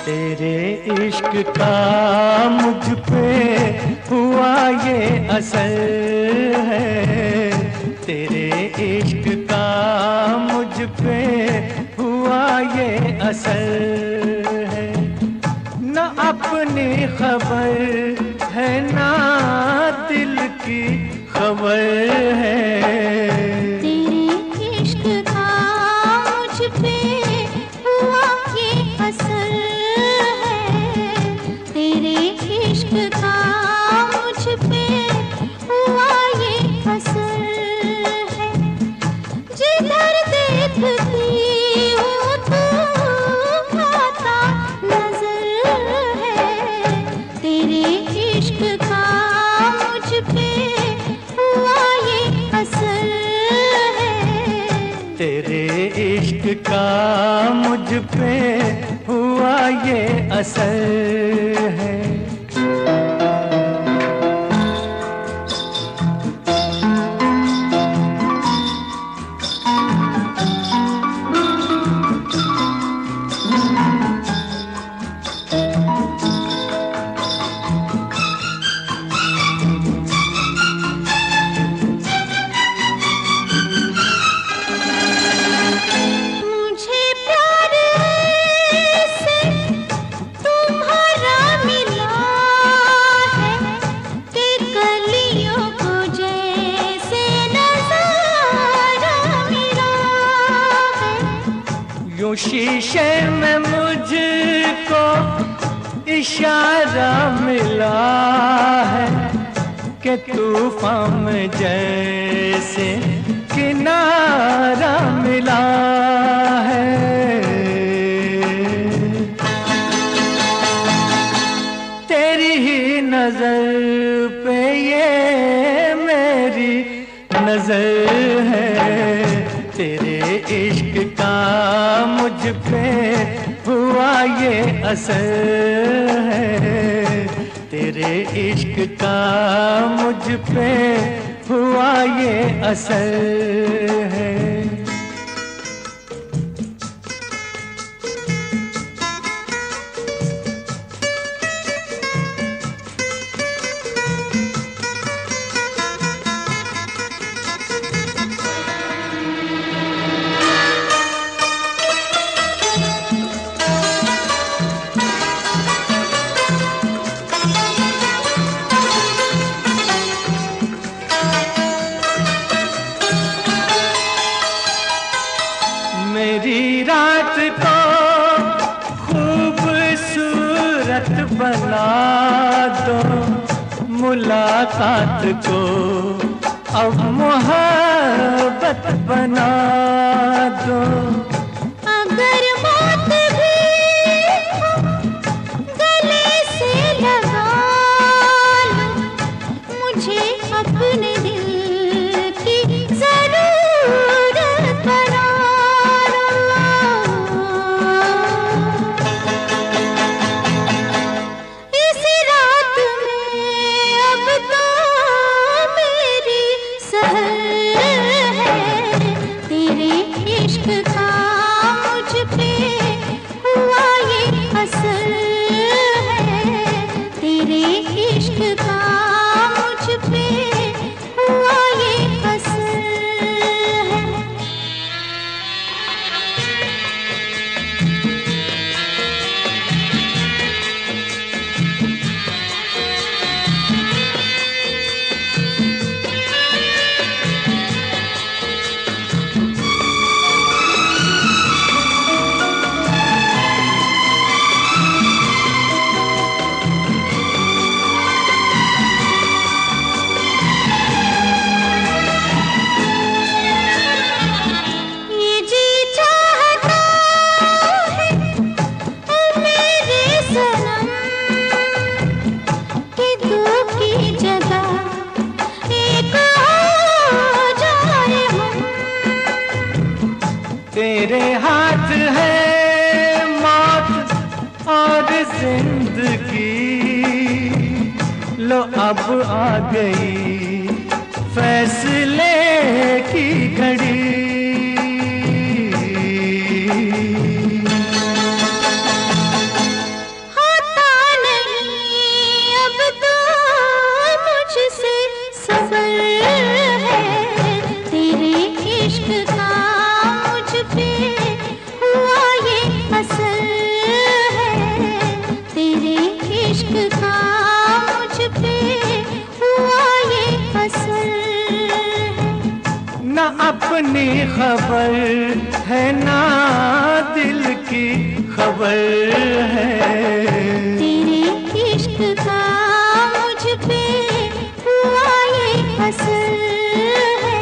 तेरे इश्क का मुझ पे हुआ ये असर है, तेरे इश्क का मुझ पे हुआ ये असर है। न अपनी खबर है ना दिल की खबर है। तेरे इश्क का मुझ पे हुआ ये असर है, तेरे इश्क का मुझ पे हुआ ये असर है। जिधर देखती हूँ तू आता नजर है, तेरे इश्क का मुझ पे हुआ ये असर है। तेरे इश्क का मुझ पे हुआ ये असर है। यूं शीशे में मुझको इशारा मिला है कि तूफान में जैसे किनारा मिला है। तेरी ही नजर पे ये मेरी नजर है, तेरे इश्क का मुझ पे हुआ ये असर है। तेरे इश्क का मुझ पे हुआ ये असर है। मेरी रात को खूबसूरत बना दो, मुलाकात को अब मोहब्बत बना दो। अगर मौत भी गले से लगा लो, मुझे अपने दिल की जरूरत बना। इश्क का मुझ पे हुआ ये असर है, तेरे इश्क का मुझ पे हुआ ये असर है। तेरे हाथ है अब आ गई फैसले की घड़ी। होता नहीं अब तो मुझसे सबर है, तेरे इश्क का मुझ पे हुआ ये असर है, तेरे इश्क का मुझ पे हुआ ये असर है। ना अपनी खबर है ना दिल की खबर है, तेरे इश्क का मुझ पे हुआ ये असर है,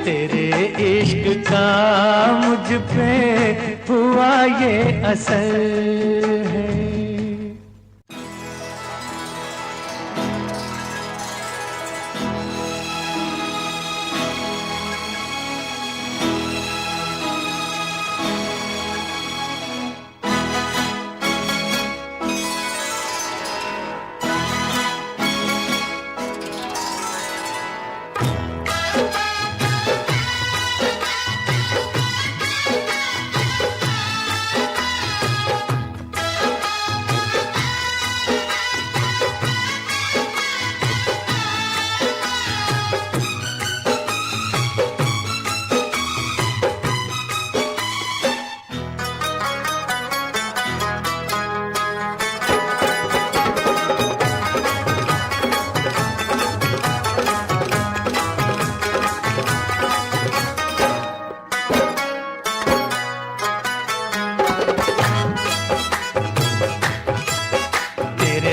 तेरे इश्क का मुझ पे हुआ ये असर है।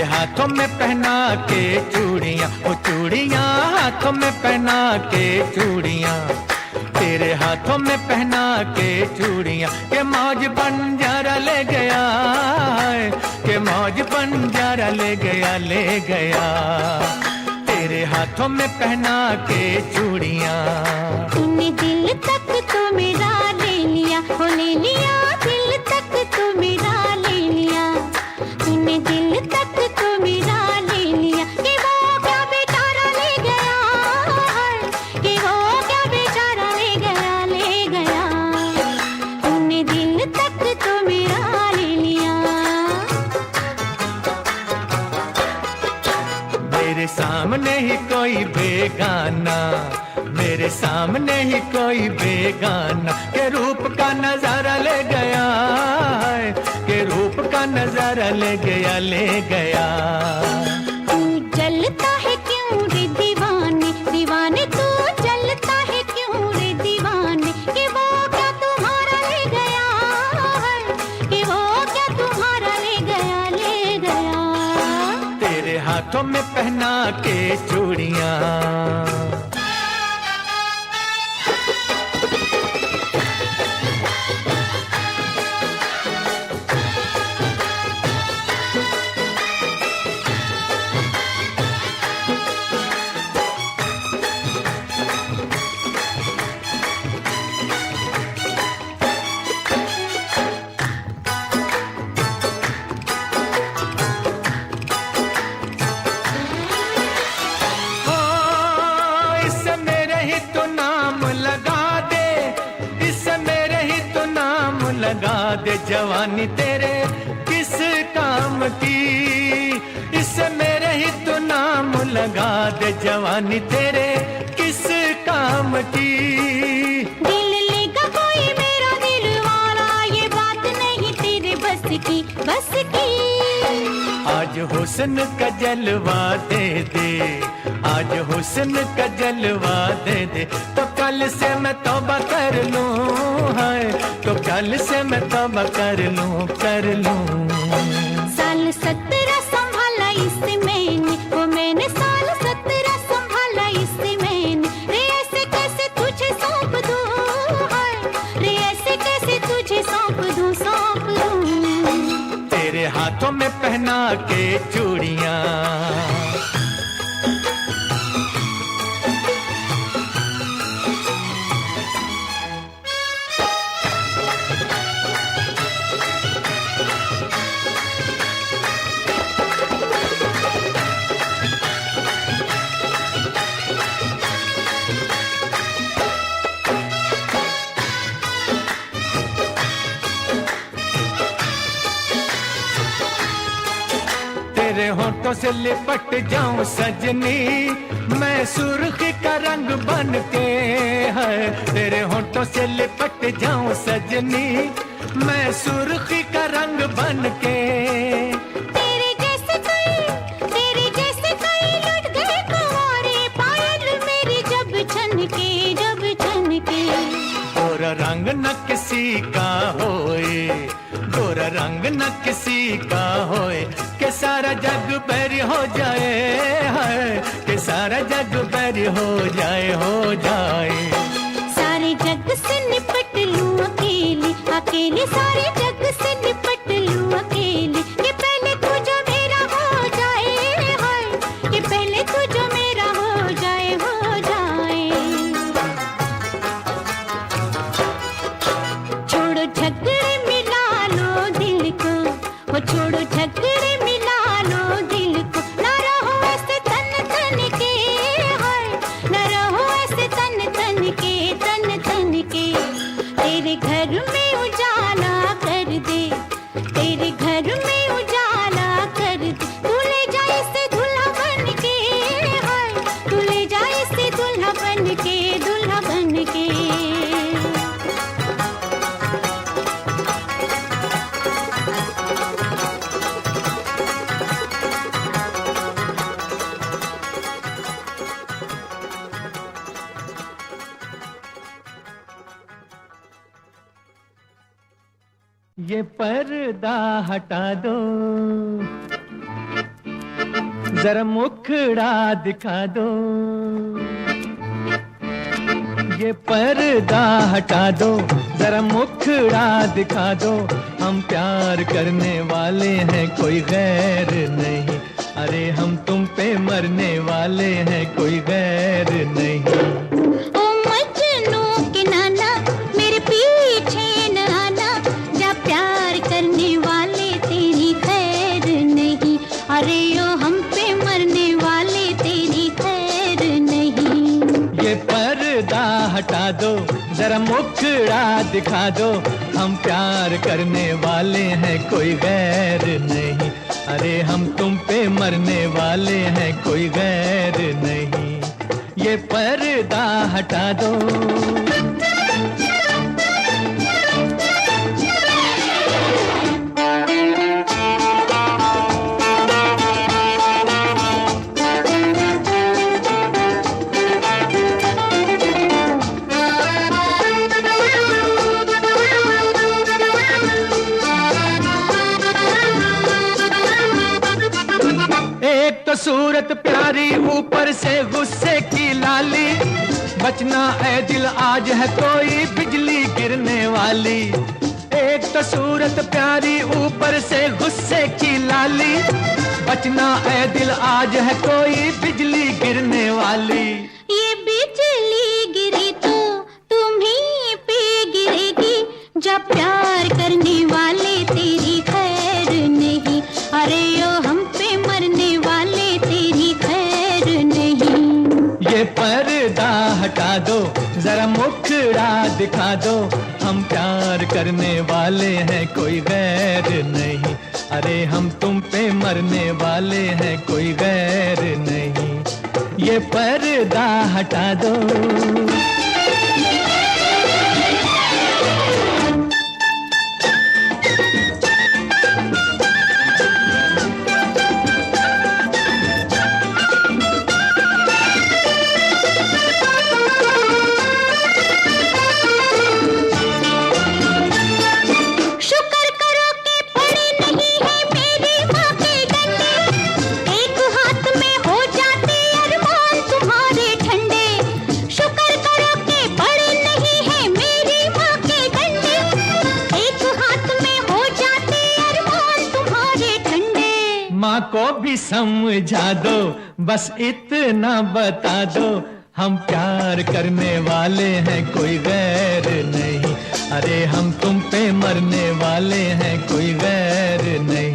हाथों में पहना के चूड़ियां, वो चूड़ियां हाथों में पहना के चूड़ियां, तेरे हाथों में पहना के चूड़ियां, के मौज बंजारा ले गया है, के मौज बंजारा ले गया, तेरे हाथों में पहना के चूड़ियां। तूने दिल तक तो मेरा ले लिया, हो ले लिया, दिल तक तो मेरा ले लिया, तूने दिल तक तो मेरा ले लिया, कि वो क्या बेचारा ले गया है, कि वो क्या बेचारा ले गया, तूने दिल तक तो मेरा ले लिया। मेरे सामने ही कोई बेगाना, मेरे सामने ही कोई बेगाना, के रूप का नजारा ले गया है, के रूप का नजारा ले गया। तू जलता है क्यों रे दीवाने, दीवाने तू जलता है क्यों रे दीवाने, कि वो क्या तुम्हारा ले गया है, कि वो क्या तुम्हारा ले गया, तेरे हाथों में पहना के चूड़ियां। लगा दे जवानी तेरे किस काम की, इससे मेरे ही तो नाम लगा दे जवानी तेरे किस काम की। दिल लेगा कोई मेरा दिल वाला, ये बात नहीं तेरे बस की, बस की। आज हुस्न का जलवा दे दे, आज हुस्न का जलवा दे दे, तो कल से मैं तौबा कर लूं, है तो कल से मैं तौबा कर लूं। साल 17 संभाला इसे मैंने, वो मैंने साल 17 संभाला इसे मैंने, रे ऐसे कैसे तुझे सौंप दूं, रे ऐसे कैसे तुझे सौंप दूं। तेरे हाथों में पहना के चूड़ियां, होठों से लिपट जाऊं सजनी, मैं सुर्खी का रंग बन के है। तेरे होठों से लिपट जाऊं सजनी, मैं सुर्खी का रंग बन के। तेरे जैसे कई लुट गए कुंवारे, पायल मेरी जब छनके, जब छनके। गोरा रंग न किसी का होए, गोरा रंग न किसी का होए, कि सारा जग बैरी हो जाए है, कि सारा जग बैरी हो जाए, हो जाए। सारे जग से निपट लूं अकेली, अकेली सारे जग से निपट लूं अकेली, कि पहले तू जो मेरा हो जाए हाय, कि पहले तू जो मेरा हो जाए, हो जाए। छोड़ो झगड़े मिला लो दिल को, वो छोड़ो झगड़े मिला लो दिल को, ना रहो ऐसे तन तन के हाय, ना रहो ऐसे तन तन के, तन तन के। तेरे घर में उजाला कर दे, तेरे घर में उजाला कर दे, तू ले जा इसे दूल्हा बन के हाय, तू ले जा इसे दूल्हा बन के, दूल्हा बन के। ये पर्दा हटा दो, जरा मुखड़ा दिखा दो। ये पर्दा हटा दो, जरा मुखड़ा दिखा दो। हम प्यार करने वाले हैं, कोई गैर नहीं। अरे हम तुम पे मरने वाले हैं, कोई गैर नहीं। ओ मजनू के नाना मेरे पीछे न आना, जा प्यार करने वाले तेरी खैर नहीं। अरे ओ हम पे मरने वाले तेरी खैर नहीं। ये पर्दा हटा दो, जरा मुखड़ा दिखा दो। हम प्यार करने वाले हैं, कोई गैर नहीं। अरे हम तुम पे मरने वाले हैं, कोई गैर नहीं। ये पर्दा हटा दो। एक तो सूरत प्यारी, ऊपर से गुस्से की लाली। बचना ऐ दिल आज है कोई बिजली गिरने वाली। एक तो सूरत प्यारी, ऊपर से गुस्से की लाली। बचना ऐ दिल आज है कोई बिजली गिरने वाली। ये बिजली गिरी तो तुम्हीं पे गिरेगी, जब प्यार करने वाले तेरी खैर नहीं। अरे ओ हम पे मरने वाले तेरी खैर नहीं। ये पर्दा हटा दो, जरा मुखड़ा दिखा दो। हम प्यार करने वाले हैं, कोई गैर नहीं। अरे हम तुम पे मरने वाले हैं, कोई गैर नहीं। ये पर्दा हटा दो। माँ को भी समझा दो, बस इतना बता दो। हम प्यार करने वाले हैं, कोई गैर नहीं। अरे हम तुम पे मरने वाले हैं, कोई गैर नहीं।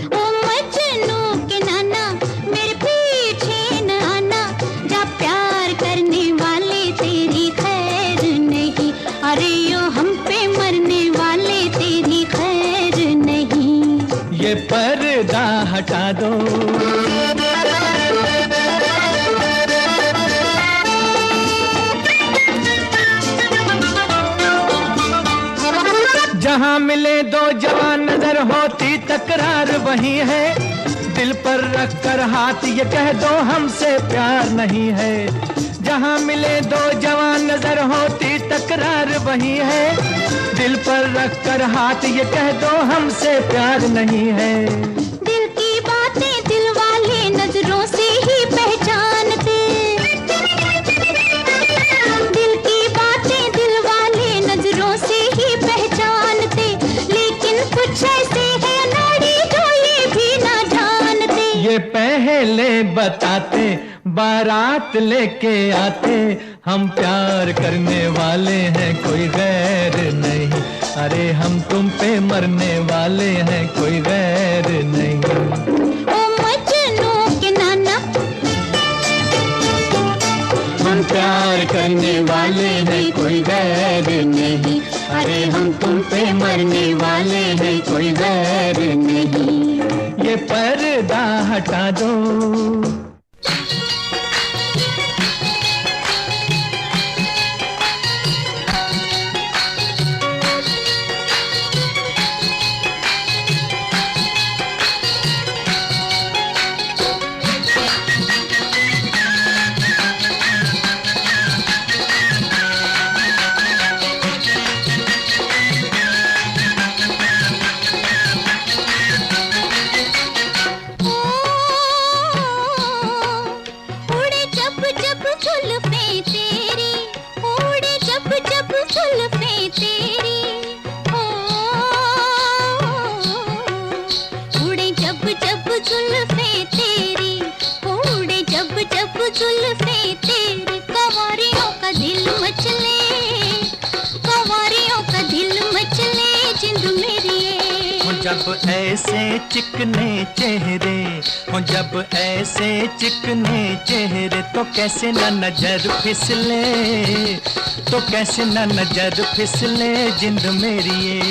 ओ मजनू के नाना मेरे पीछे न आना, जा प्यार करने वाले तेरी खैर नहीं। अरे यो हम पे मरने वाले तेरी खैर नहीं। ये ये पर्दा हटा दो। जहां मिले दो जवान नजर होती तकरार वही है, दिल पर रख कर हाथ ये कह दो हमसे प्यार नहीं है। जहां मिले दो जवान नजर होती तकरार वही है, दिल पर रख कर हाथ ये कह दो हमसे प्यार नहीं है। दिल की बातें दिल वाले नजरों से ही पहचानते, दिल की बातें दिल वाले नजरों से ही पहचानते, लेकिन कुछ ऐसे है नाड़ी जो ये भी ना जानते। ये पहले बताते बारात लेके आते, हम प्यार करने वाले हैं कोई गैर नहीं, अरे हम तुम पे मरने वाले हैं कोई गैर नहीं। ओ मजनू के नाना, हम प्यार करने वाले हैं कोई गैर नहीं, अरे हम तुम पे मरने वाले हैं कोई गैर नहीं। ये पर्दा हटा दो। जब ऐसे चिकने चेहरे हो, जब ऐसे चिकने चेहरे, तो कैसे न नजर फिसले, तो कैसे न नजर फिसले जिंद मेरी ये।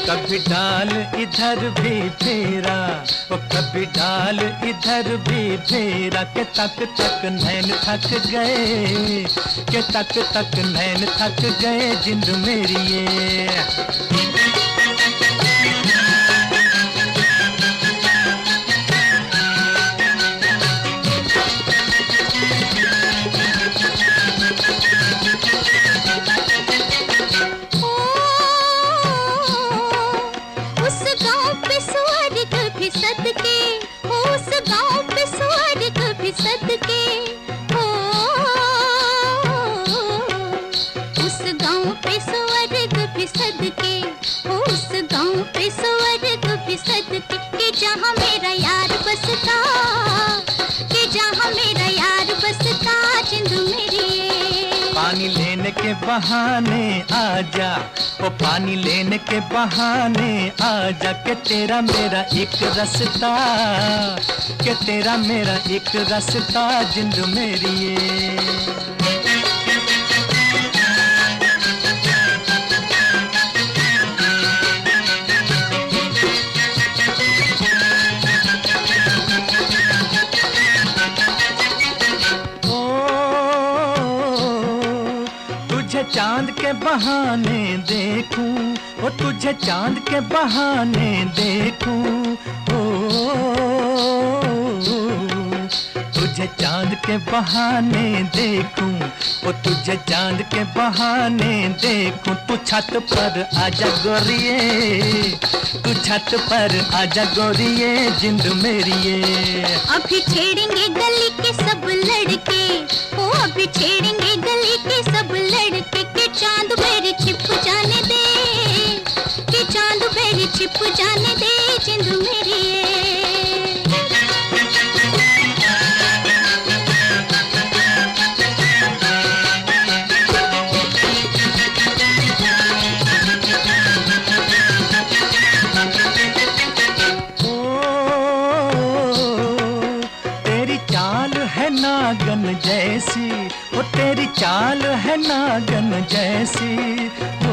कभी डाल इधर भी फेरा, ओ कभी डाल इधर भी फेरा, के तक तक नैन थक गए, के तक तक नैन थक गए जिंद मेरी ये। जहाँ मेरा यार बसता, कि जहाँ मेरा यार बसता जिंद मेरी। पानी लेने के बहाने आजा, ओ पानी लेने के बहाने आजा, के तेरा मेरा एक रास्ता, के तेरा मेरा एक रास्ता जिंद मेरी ये। चांद के बहाने देखूं, ओ तुझे चांद के बहाने देखूं, ओ तुझे चांद के बहाने देखूं, ओ तुझे चांद के बहाने देखूं। तू छत पर आजा गोरिये, तू छत पर आजा गोरिये, जिंद मेरी ये। अभी छेड़ेंगे गली के सब लड़के, ओ अभी छेड़ेंगे गली के सब लड़के, के चांद मेरे छिप जाने दे, के चांद मेरे छिप जाने दे, जिंद मेरी ये। नागन जैसी, ओ तेरी चाल है नागन जैसी, ओ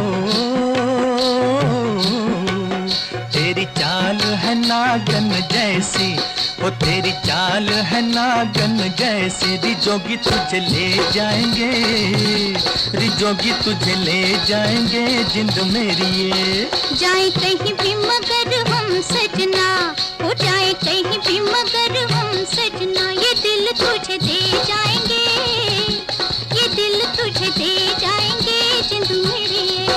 तेरी चाल है नागन जैसी, ओ तेरी चाल है नागन जैसी। रिजोगी तुझे ले जाएंगे, रिजोगी तुझे ले जाएंगे, जिंद मेरी ये। जाए कहीं भी मगर हम सजना, हो जाए कहीं भी मगर हम सजना, ये दिल तुझे दे जाएंगे, ये दिल तुझे दे जाएंगे, जिंद मेरी ये।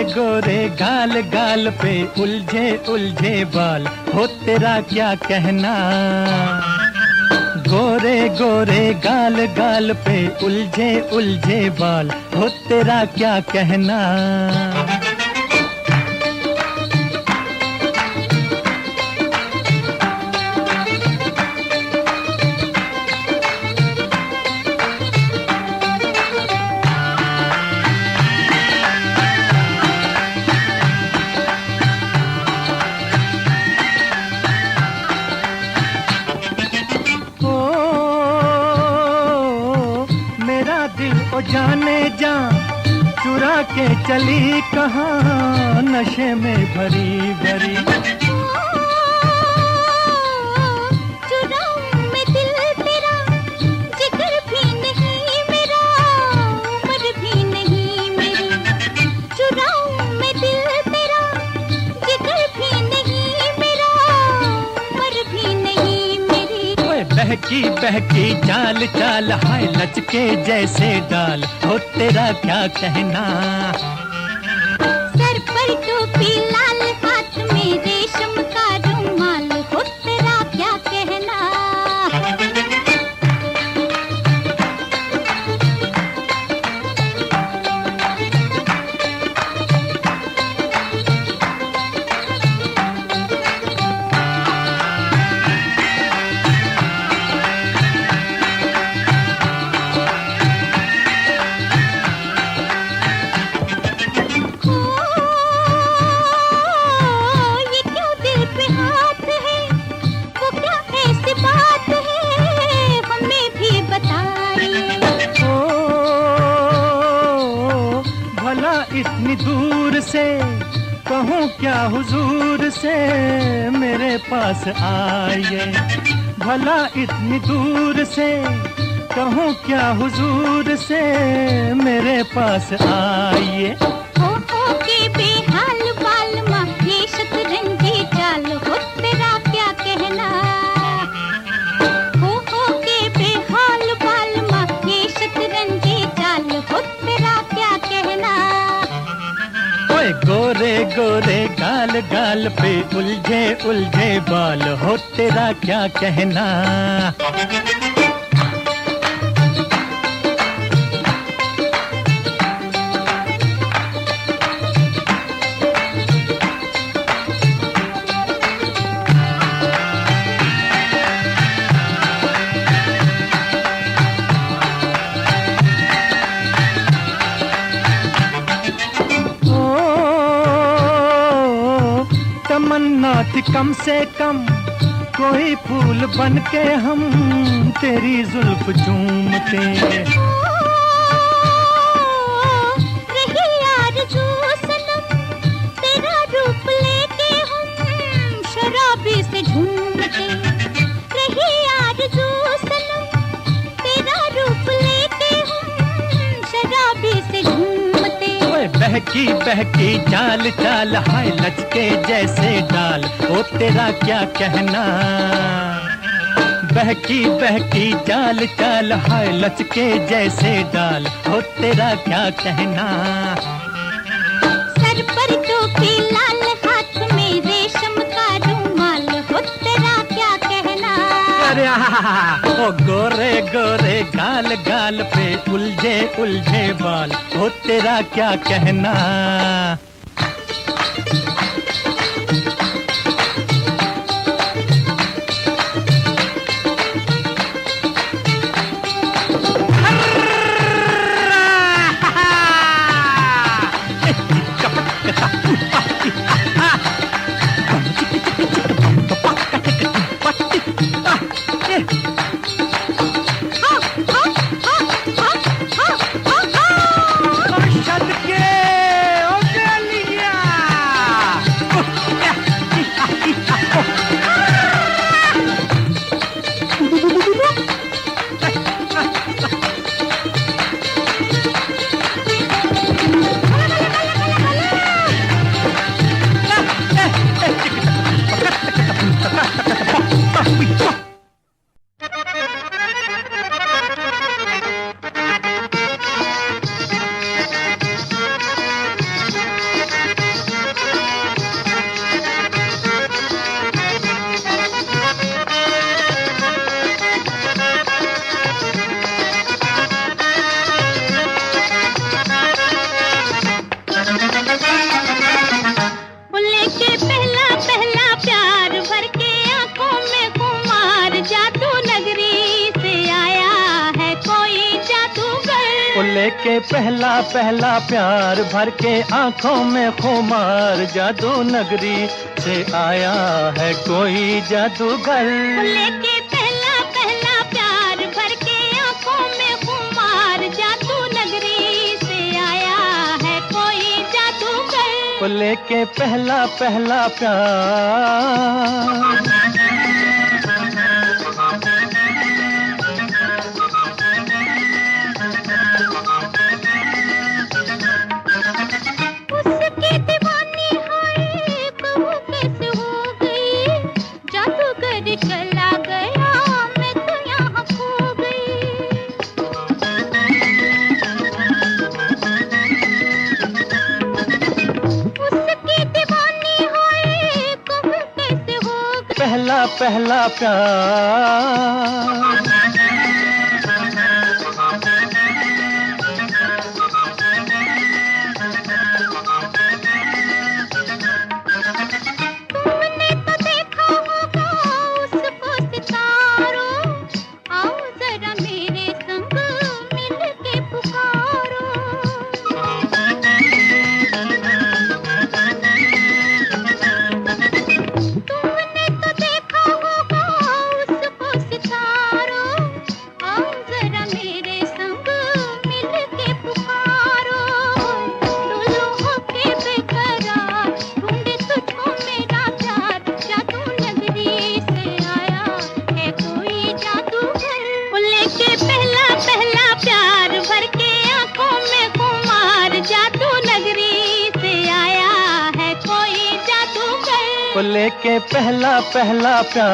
गोरे गाल गाल पे उलझे उलझे बाल, हो तेरा क्या कहना। गोरे गोरे गाल गाल पे उलझे उलझे बाल, हो तेरा क्या कहना। जाने जा चुरा के चली कहाँ, नशे में भरी भरी। चुराऊं मैं दिल तेरा, जिगर भी नहीं मेरा, उम्र भी नहीं मेरी। चुराऊं मैं दिल तेरा, जिगर भी नहीं मेरा, उम्र भी नहीं मेरी। ओए बहकी बहकी चाल चाल, हाय लचके जैसे डाल, हो तेरा क्या कहना। सर पर टोपी लाल, हाथ में रेशम का रुमाल, हो तेरा क्या कहना। इतनी दूर से कहूँ क्या हुजूर से, मेरे पास आइए। भला इतनी दूर से कहूँ क्या हुजूर से, मेरे पास आइए। हो के बेहाल बाल माँ, ये शतरंजी चाल, हो तेरा क्या कहना। हो के बेहाल बाल माँ, ये शतरंजी चाल, हो तेरा क्या कहना। ओए गोरे गोरे गाल गाल पे उलझे उलझे बाल, हो तेरा क्या कहना। थी कम से कम कोई फूल बन के हम तेरी जुल्फ चूमते। रही आरज़ू सनम तेरा रूप लेके हम शराबी से झूमते। रही आरज़ू सनम तेरा रूप लेके हम शराबी से झूमते। बहकी बहकी चाल चाल हाय लचके जैसे डाल, ओ तेरा क्या कहना। बहकी बहकी चाल चाल हाय लचके जैसे डाल, ओ तेरा क्या कहना। सर पर टोपी लाल हाथ में रेशम का रुमाल, हो तेरा क्या कहना। अरे ओ गोरे गोरे गाल गाल पे उलझे उलझे बाल, ओ तेरा क्या कहना। लेके पहला पहला प्यार भर के आंखों में खुमार, जादू नगरी से आया है कोई जादूगर। लेके पहला पहला प्यार भर के आंखों में खुमार, जादू नगरी से आया है कोई जादूगर। लेके पहला पहला प्यार चला गया मैं तो यहाँ खो गई। उसकी दीवानी है कब कैसे हो गई। पहला पहला प्यार लेके पहला पहला प्यार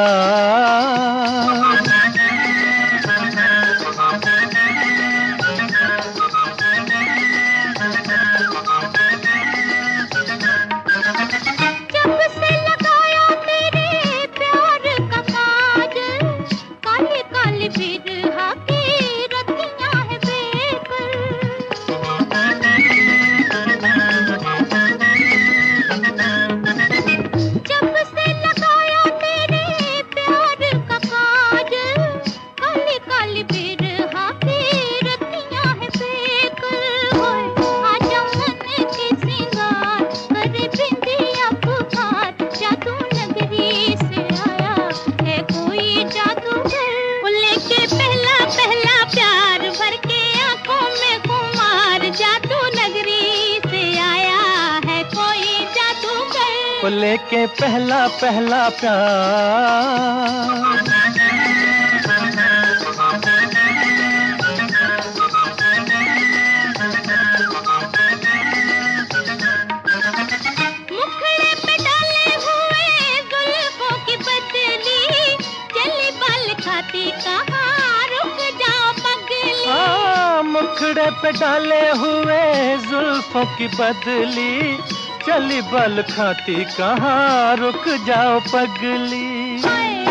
जब से लगाया तेरे प्यार का काज, काले काले बिरहा की रतियां है बेकर। जब से लगाया तेरे प्यार का काज, लेके पहला पहला प्यार। मुखड़े पे डाले हुए जुल्फों की बदली, चली बल खाती कहाँ रुक जाओ पगली।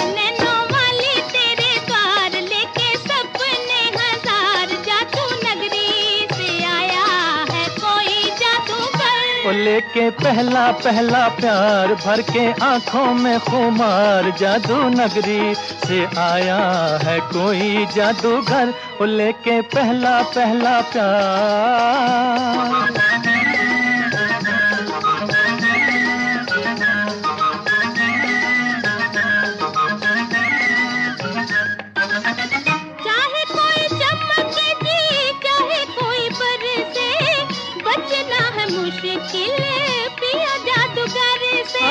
नैनों वाली तेरे द्वार लेके सपने हजार, जादू नगरी से आया है कोई जादूगर। वो लेके पहला पहला प्यार, भर के आंखों में खुमार, जादू नगरी से आया है कोई जादूगर। वो लेके पहला पहला प्यार। चाहे कोई चमके जी, चाहे कोई बरसे, बचना है मुश्किल पिया जादूगर से।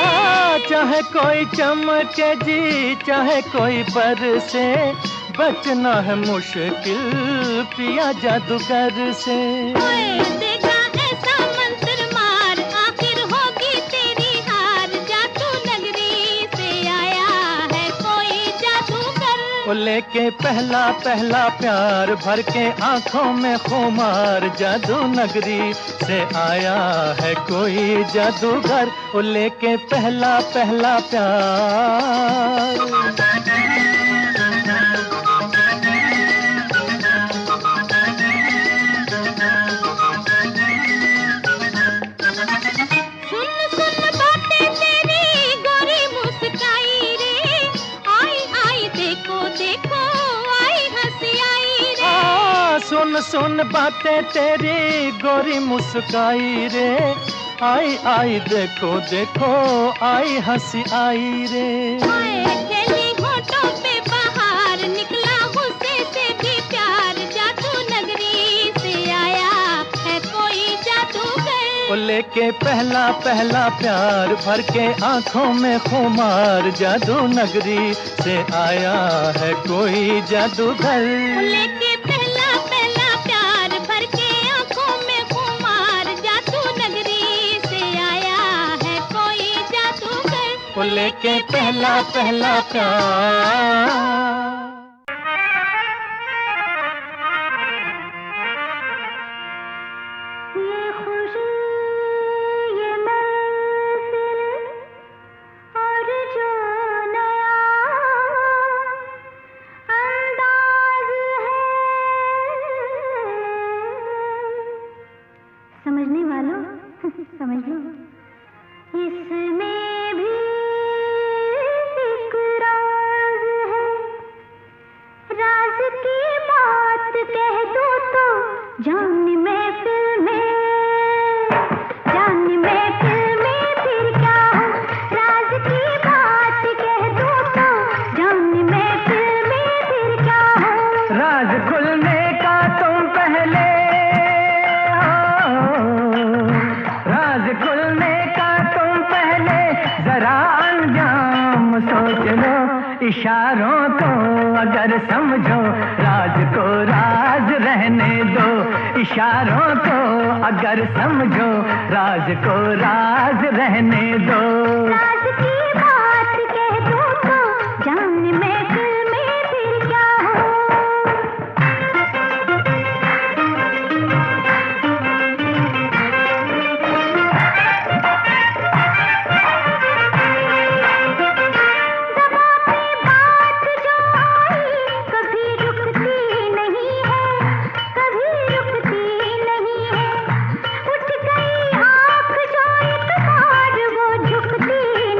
चाहे कोई चमके जी, चाहे कोई बरसे, बचना है मुश्किल पिया जादूगर से। देगा ऐसा मंत्र मार, आखिर होगी तेरी हार, जादू नगरी से आया है कोई जादूगर। वो लेके पहला पहला प्यार, भर के आंखों में खुमार, जादू नगरी से आया है कोई जादूगर। वो लेके पहला पहला प्यार। सुन सुन बातें तेरी गोरी मुस्काई रे, आई आई देखो देखो आई हंसी आई रे। खेली होठों पे बाहर, निकला गुस्से से भी प्यार, जादू नगरी से आया है कोई जादूगर। वो लेके पहला पहला प्यार, भर के आंखों में खुमार, जादू नगरी से आया है कोई जादूगर। लेके पहला पहला प्यार, भर के आंखों में खुमार, जादू नगरी से आया है कोई जादूगर। वो लेके पहला पहला प्यार। समझने वालों समझ लो, इसमें भी एक राज है। राज की बात कह दो तो जान महफिल में, जान महफिल में फिर क्या हो। राज की बात कह दो तो जान महफिल में फिर क्या हो। राज खुलने का तुम पहले, खुलने का तुम पहले जरा अंजाम सोच लो। इशारों को अगर समझो, राज को राज रहने दो। इशारों को अगर समझो, राज को राज रहने दो। राज की बात कह दो तो जान महफिल में फिर क्या हो। झुकती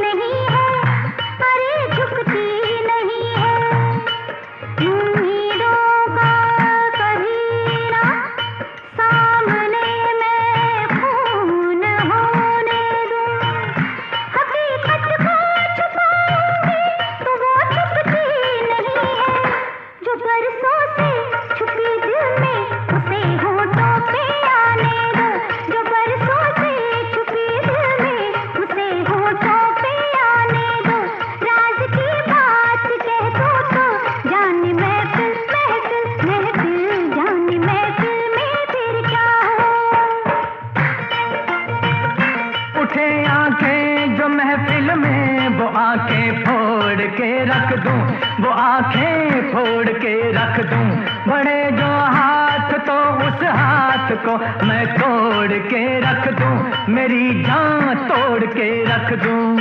दूं, वो आंखें फोड़ के रख दूं, बड़े जो हाथ तो उस हाथ को मैं तोड़ के रख दूं, मेरी जान तोड़ के रख दूं।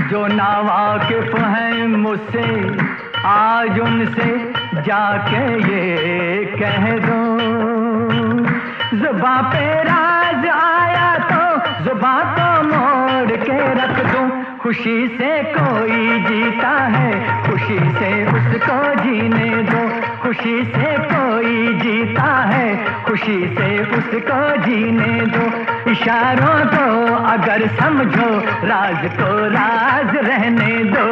जो नावाकिफ हैं मुझसे आज उनसे जाके ये कह दूं, जुबां पे राज आया तो जुबां को मोड़ के रख दूं। खुशी से कोई जीता है, खुशी से उसको जीने दो, खुशी से कोई जीता है, खुशी से उसको जीने दो। इशारों को अगर समझो, राज को राज रहने दो।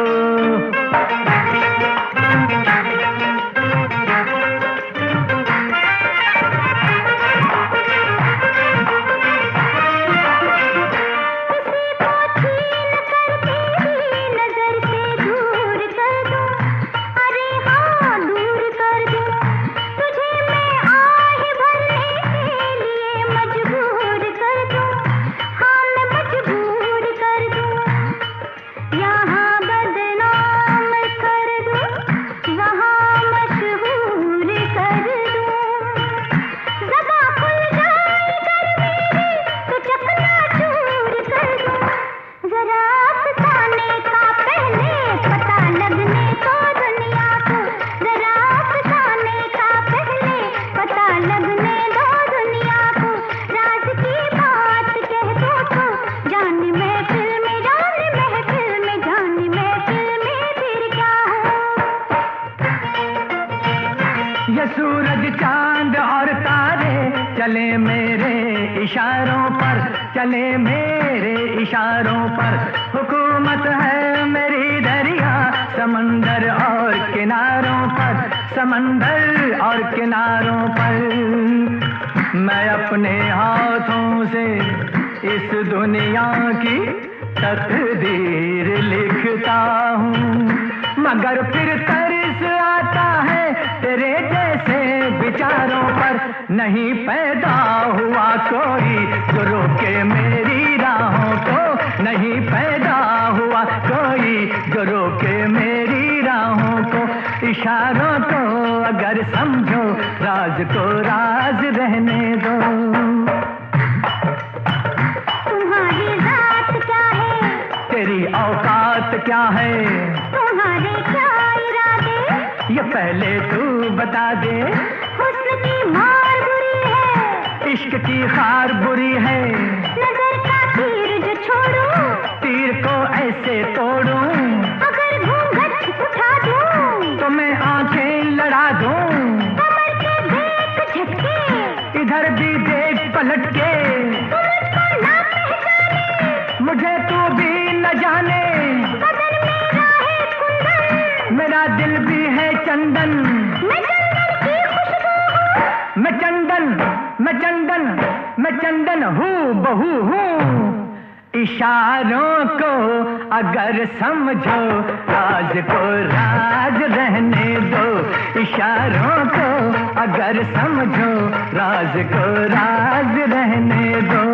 सूरज चांद और तारे चले मेरे इशारों पर, चले मेरे इशारों पर। हुकूमत है मेरी दरिया समंदर और किनारों पर, समंदर और किनारों पर। मैं अपने हाथों से इस दुनिया की तकदीर लिखता हूँ, मगर फिर तरस आता है तेरे जैसे विचारों पर। नहीं पैदा हुआ कोई जो रोके मेरी राहों को, नहीं पैदा हुआ कोई जो रोके मेरी राहों को। इशारों को अगर समझो, राज को राज रहने दो। तुम्हारी जात क्या है, तेरी औकात क्या है, तुम्हारे क्या इरादे, ये पहले तू बता दे। हुस्न की मार बुरी है, इश्क की खार बुरी है, नजर का तीर जो छोड़ूं, तीर को ऐसे तोड़ूं, अगर घूंघट उठा दूं, तो मैं आंखें लड़ा दूं। कमर के देख झटके, इधर भी देख पलट के, तू मुझको ना पहचाने, मुझे तू भी न जाने। बदन मेरा है कुंदन, मेरा दिल भी है चंदन, मैं चंदन की खुशबू हूँ, मैं चंदन, मैं चंदन, मैं चंदन हूँ, बहू हूँ। इशारों को अगर समझो, राज को राज रहने दो। इशारों को अगर समझो, राज को राज रहने दो।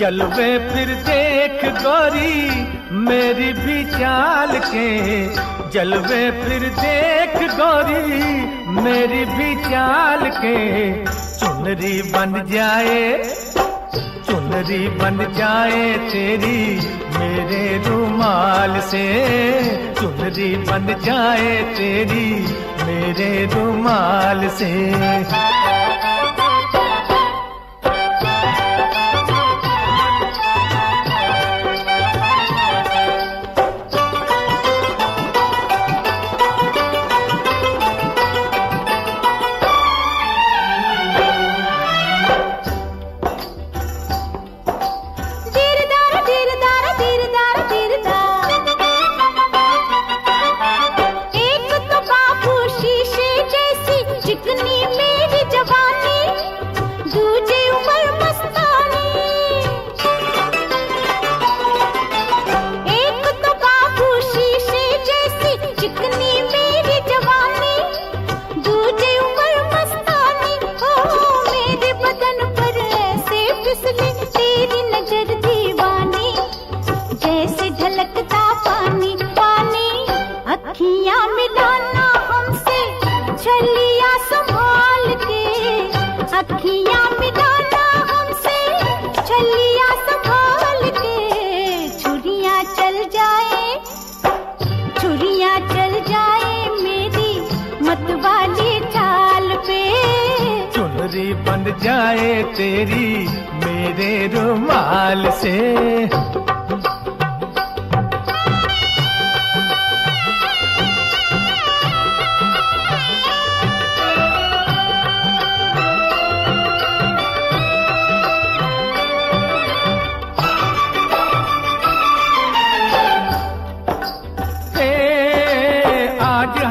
जलवे फिर देख गोरी मेरी भी चाल के, जलवे फिर देख गोरी मेरी भी चाल के। चुनरी बन जाए, चुनरी बन जाए तेरी मेरे रुमाल से, चुनरी बन जाए तेरी मेरे रुमाल से। अखियाँ मिलाना हमसे छलिया संभाल के, छुरियाँ चल जाए, छुरियाँ चल जाए मेरी मतवाली चाल पे। चुनरी बन जाए तेरी मेरे रुमाल से।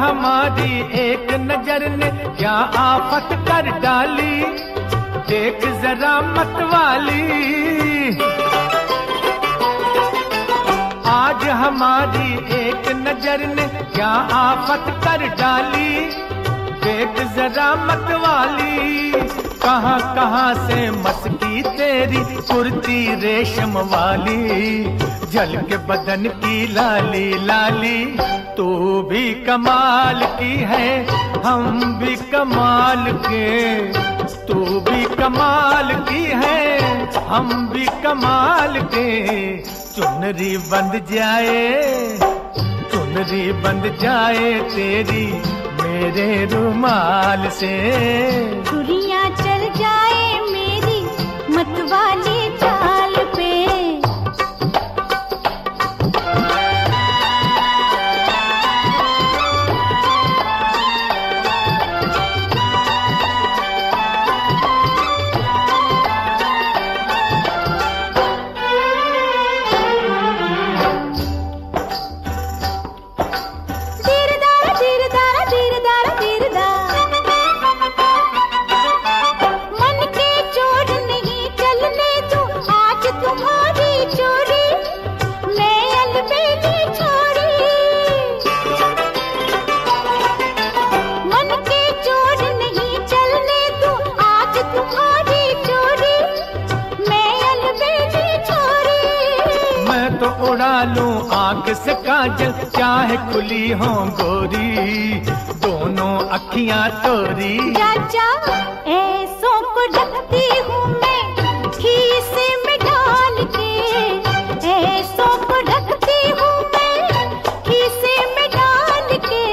हमारी एक नजर ने क्या आफत कर डाली, देख जरा मतवाली। आज हमारी एक नजर ने क्या आफत कर डाली, देख जरा मतवाली। कहाँ कहाँ से मस्की तेरी कुर्ती रेशम वाली, जल के बदन की लाली लाली। तू भी कमाल की है हम भी कमाल के, तू भी कमाल की है हम भी कमाल के। चुनरी बंध जाए, चुनरी बंध जाए तेरी मेरे रुमाल से। छुरियाँ चल जाए मेरी मतवाली चाल पे। तो उड़ा लूं आंख से काजल चाहे खुली हो गोरी, दोनों अखियां तोरी। चाचा ऐसों को रखती हूँ मैं खीसे में डाल के, ऐसों को रखती हूँ मैं खीसे में डाल के।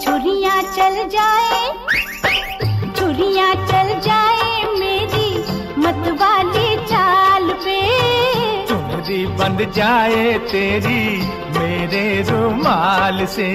छुरियाँ चल जाए, छुरियाँ चल जाए मेरी मतवाली चाल पे। चुनरी बंध जाए तेरी मेरे रुमाल से।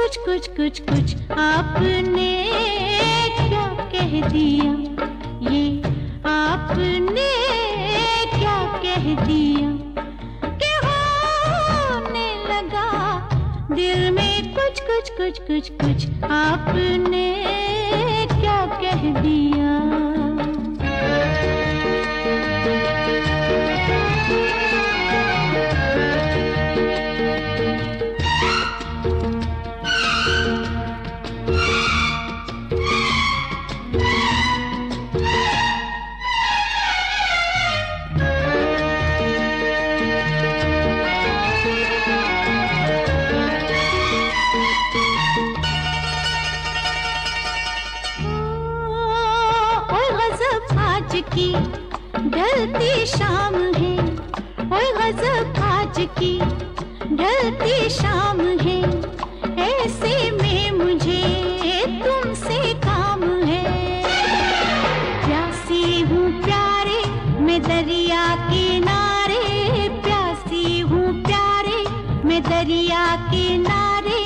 कुछ कुछ कुछ कुछ आपने क्या कह दिया, ये आपने क्या कह दिया कि होने लगा दिल में कुछ कुछ कुछ कुछ कुछ आपने क्या कह दिया। की ढलती शाम है, ओए गजब आज की ढलती शाम है, ऐसे में मुझे तुमसे काम है। प्यासी हूँ प्यारे मैं दरिया किनारे, प्यासी हूँ प्यारे मैं दरिया किनारे,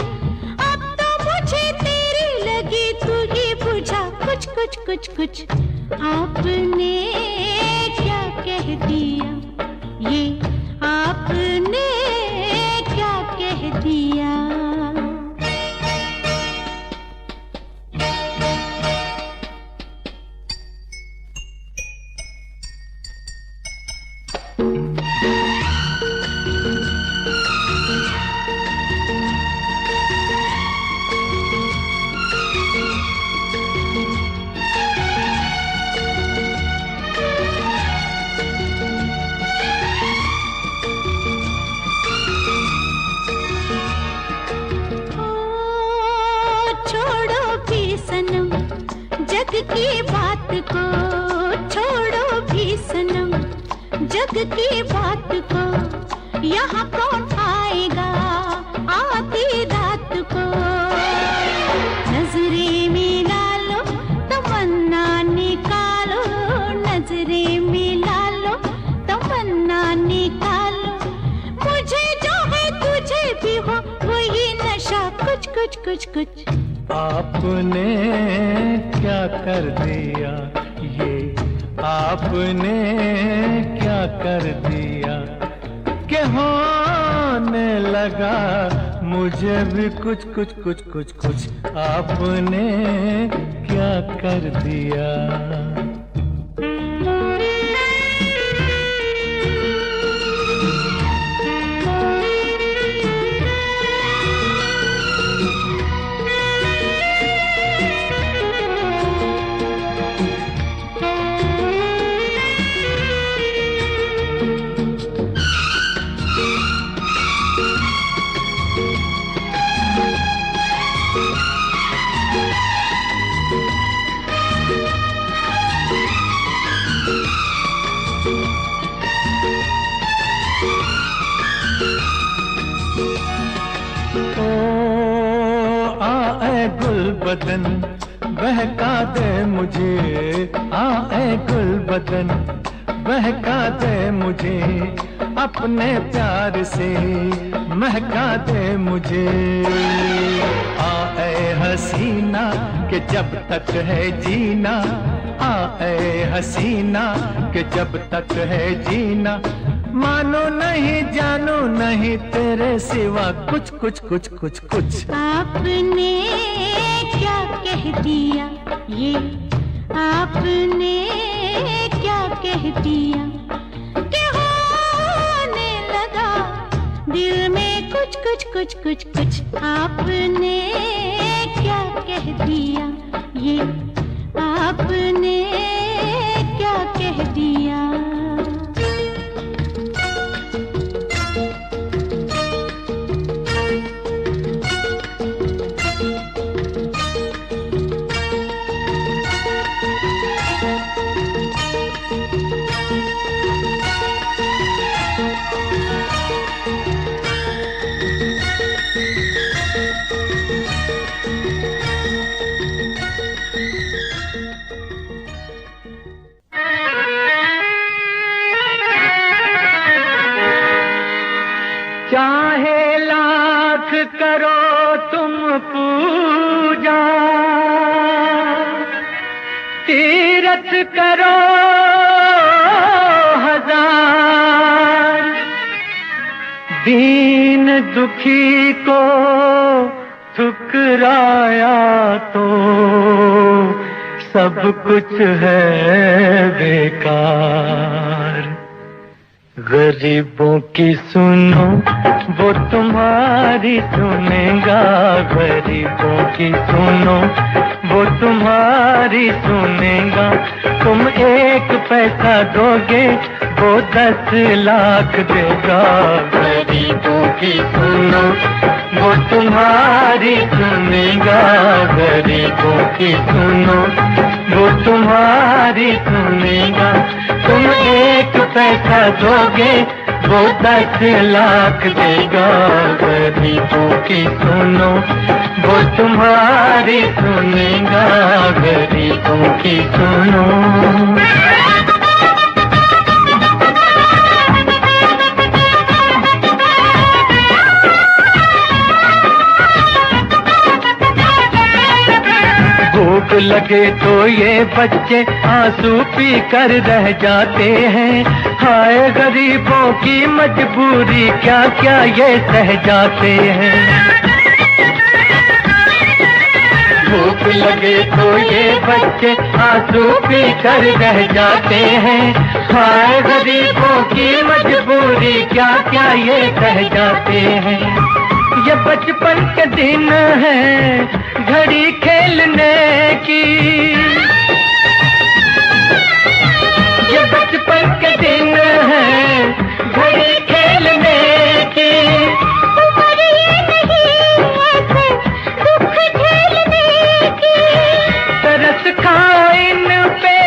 अब तो मुझे तेरी लगी तू ही बुझा कुछ कुछ कुछ कुछ आपने क्या कह दिया, ये आपने क्या कह दिया। जग की बात को छोड़ो भी सनम, जग की बात को यहाँ कौन आएगा आधी रात को। नजरें मिला लो तमन्ना निकालो, नजरें मिला लो तमन्ना निकालो, मुझे जो है तुझे भी हो वही नशा कुछ कुछ कुछ कुछ आपने क्या कर दिया, ये आपने क्या कर दिया कि होने लगा मुझे भी कुछ कुछ कुछ कुछ कुछ आपने क्या कर दिया। गुल बदन बहका दे मुझे, आए गुल बदन बहका दे मुझे, अपने प्यार से महका दे मुझे। आए हसीना कि जब तक है जीना, आए हसीना कि जब तक है जीना, मानो नहीं जानो नहीं तेरे सिवा कुछ कुछ कुछ कुछ कुछ आपने क्या कह दिया, ये आपने क्या कह दिया कि होने लगा दिल में कुछ कुछ कुछ कुछ कुछ आपने क्या कह दिया, ये आपने क्या कह दिया। करो हजार, दीन दुखी को ठुकराया तो सब कुछ है बेकार। गरीबों की सुनो वो तुम्हारी सुनेगा, गरीबों की सुनो वो तुम्हारी सुनेगा। तुम 1 पैसा दोगे वो 10 लाख देगा। गरीबों की सुनो वो तुम्हारी सुनेगा, गरीबों की सुनो वो तुम्हारी सुनेगा। तुम 1 पैसा दोगे वो 10 लाख देगा। गरीबों की सुनो वो तुम्हारी सुनेगा, गरीबों की सुनो। भूख लगे तो ये बच्चे आंसू पी कर रह जाते हैं। हाय गरीबों की मजबूरी क्या क्या ये सह जाते हैं। भूख लगे तो ये बच्चे आंसू पी कर रह जाते हैं। हाय गरीबों की मजबूरी क्या क्या ये सह जाते हैं। ये बचपन के दिन है घड़ी खेलने की, ये बचपन के दिन है घड़ी खेलने की। उम्र ये नहीं ऐसे दुख झेलने की। तरस खाओ इन पे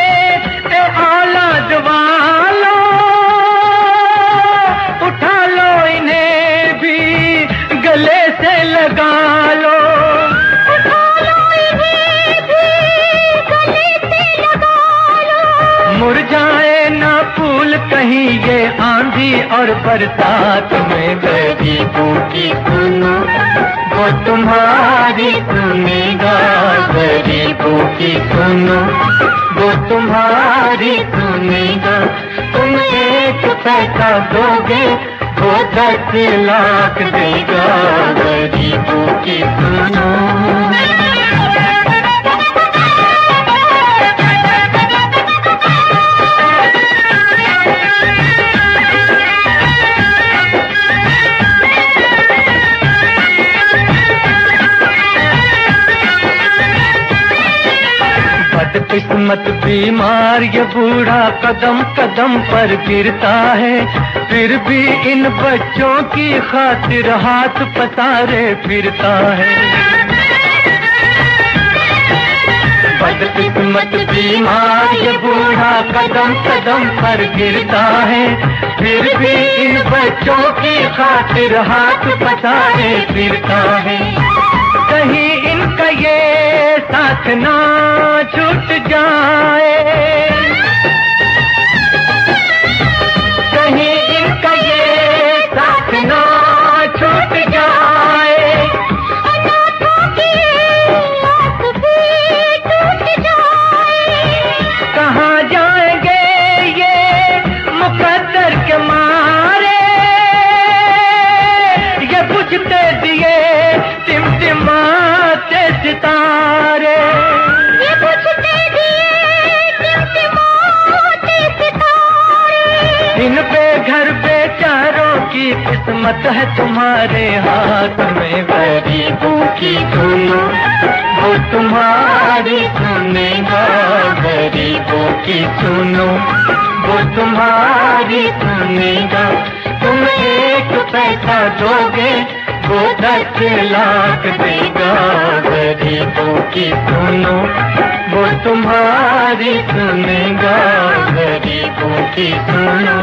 औलाद वालो, उठा लो इन्हें भी गले से लगा लो। मुरझाए ना फूल कहीं ये आंधी और बरसात में। गरीबों की सुनो वो तुम्हारी सुनेगा, गरीबों की सुनो वो तुम्हारी सुनेगा। तुम 1 पैसा दोगे वो 10 लाख देगा। गरीबों की सुनो। किस्मत बीमार ये बूढ़ा कदम कदम पर गिरता है, फिर भी इन बच्चों की खातिर हाथ पसारे फिरता है। बदकिस्मत बीमार ये बूढ़ा कदम कदम पर गिरता है, फिर भी इन बच्चों की खातिर हाथ पसारे फिरता है। कहीं इनका ये साथ ना छूट जाए, कहीं इनका ये साथ ना छूट जाए। अनाथों की आस भी टूट जाए। कहाँ जाएंगे ये मुकद्दर के मारे, ये बुझते दिए टिमटिमाते सितारे, ये बुझते दिए टिमटिमाते सितारे। इन बेघर बेचारों की किस्मत है तुम्हारे हाथ में। गरीबों की सुनो वो तुम्हारी सुनेगा, गरीबों की सुनो वो तुम्हारी सुनेगा। तुम 1 पैसा दोगे वो 10 लाख देगा। गरीबों की सुनो वो तुम्हारी सुनेगा, गरीबों की सुनो।